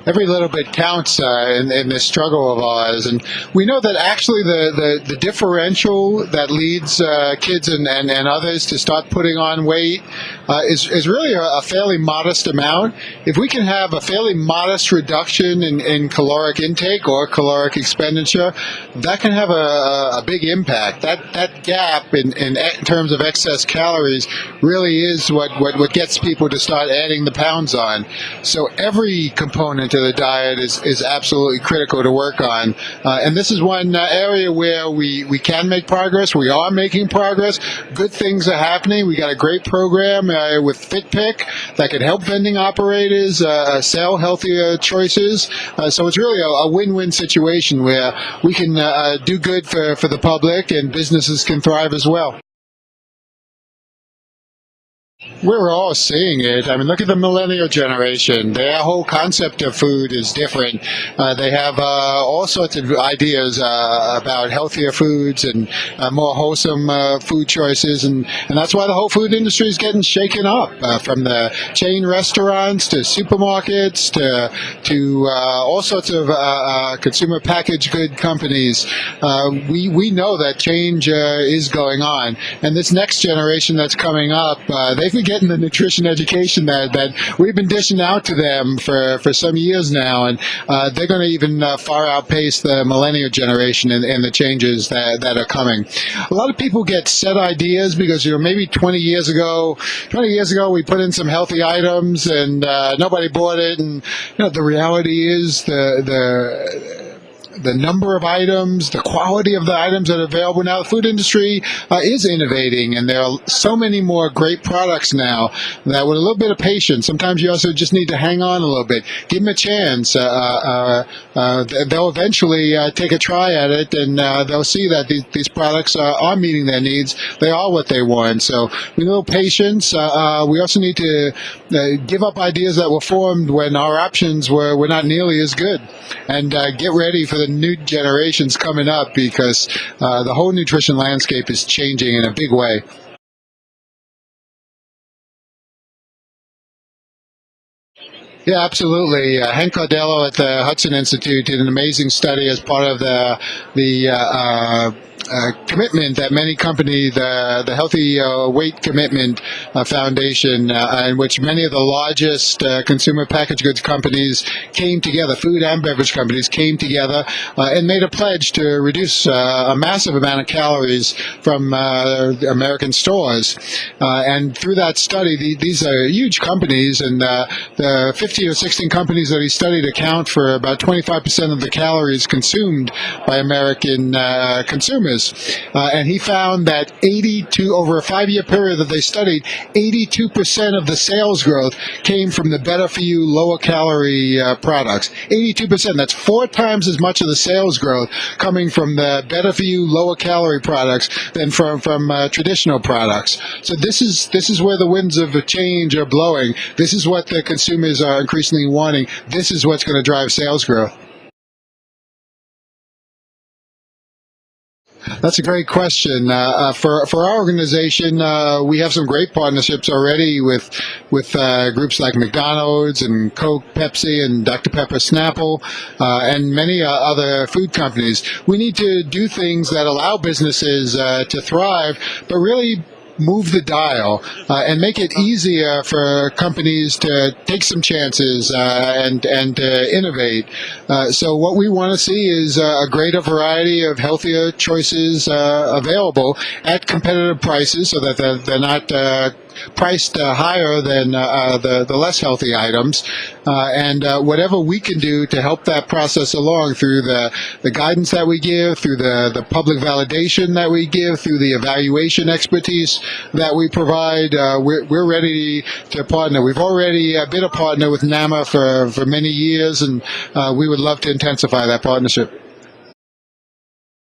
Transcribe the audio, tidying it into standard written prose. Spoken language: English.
Every little bit counts in this struggle of ours, and we know that actually the differential that leads kids and others to start putting on weight is really a fairly modest amount. If we can have a fairly modest reduction in caloric intake or caloric expenditure, that can have a big impact. That gap in terms of excess calories really is what gets people to start adding the pounds on. So every component of the diet is absolutely critical to work on. And this is one area where we can make progress. We are making progress. Good things are happening. We got a great program with FitPick that can help vending operators sell healthier choices. So it's really a win-win situation where we can do good for the public and businesses can thrive as well. We're all seeing it. I mean, look at the millennial generation. Their whole concept of food is different. They have all sorts of ideas about healthier foods and more wholesome food choices, and that's why the whole food industry is getting shaken up, from the chain restaurants to supermarkets to all sorts of consumer packaged good companies. We know that change is going on, and this next generation that's coming up, they've been getting the nutrition education that we've been dishing out to them for some years now, and they're going to even far outpace the millennial generation in the changes that are coming. A lot of people get set ideas because maybe 20 years ago we put in some healthy items and nobody bought it, and the reality is the number of items, the quality of the items that are available now. The food industry is innovating, and there are so many more great products now that with a little bit of patience, sometimes you also just need to hang on a little bit. Give them a chance. They'll eventually take a try at it, and they'll see that these products are meeting their needs. They are what they want. So we need a little patience. We also need to give up ideas that were formed when our options were not nearly as good, and get ready for the new generations coming up, because the whole nutrition landscape is changing in a big way. Yeah, absolutely. Hank Cardello at the Hudson Institute did an amazing study as part of the commitment that many companies, the Healthy Weight Commitment Foundation, in which many of the largest consumer packaged goods companies came together, food and beverage companies came together and made a pledge to reduce a massive amount of calories from American stores. And through that study, these are huge companies, and the 15 or 16 companies that he studied account for about 25% of the calories consumed by American consumers. And he found that over a 5-year period that they studied, 82% of the sales growth came from the better-for-you, lower-calorie products. 82%. That's 4 times as much of the sales growth coming from the better-for-you, lower-calorie products than from traditional products. So this is where the winds of change are blowing. This is what the consumers are increasingly wanting. This is what's going to drive sales growth. That's a great question. For our organization, we have some great partnerships already with groups like McDonald's and Coke, Pepsi, and Dr. Pepper Snapple, and many other food companies. We need to do things that allow businesses to thrive, but really move the dial and make it easier for companies to take some chances and to innovate. So what we want to see is a greater variety of healthier choices available at competitive prices, so that they're not priced higher than the less healthy items, and whatever we can do to help that process along through the guidance that we give, through the public validation that we give, through the evaluation expertise that we provide, we're ready to partner. We've already been a partner with NAMA for many years, and we would love to intensify that partnership.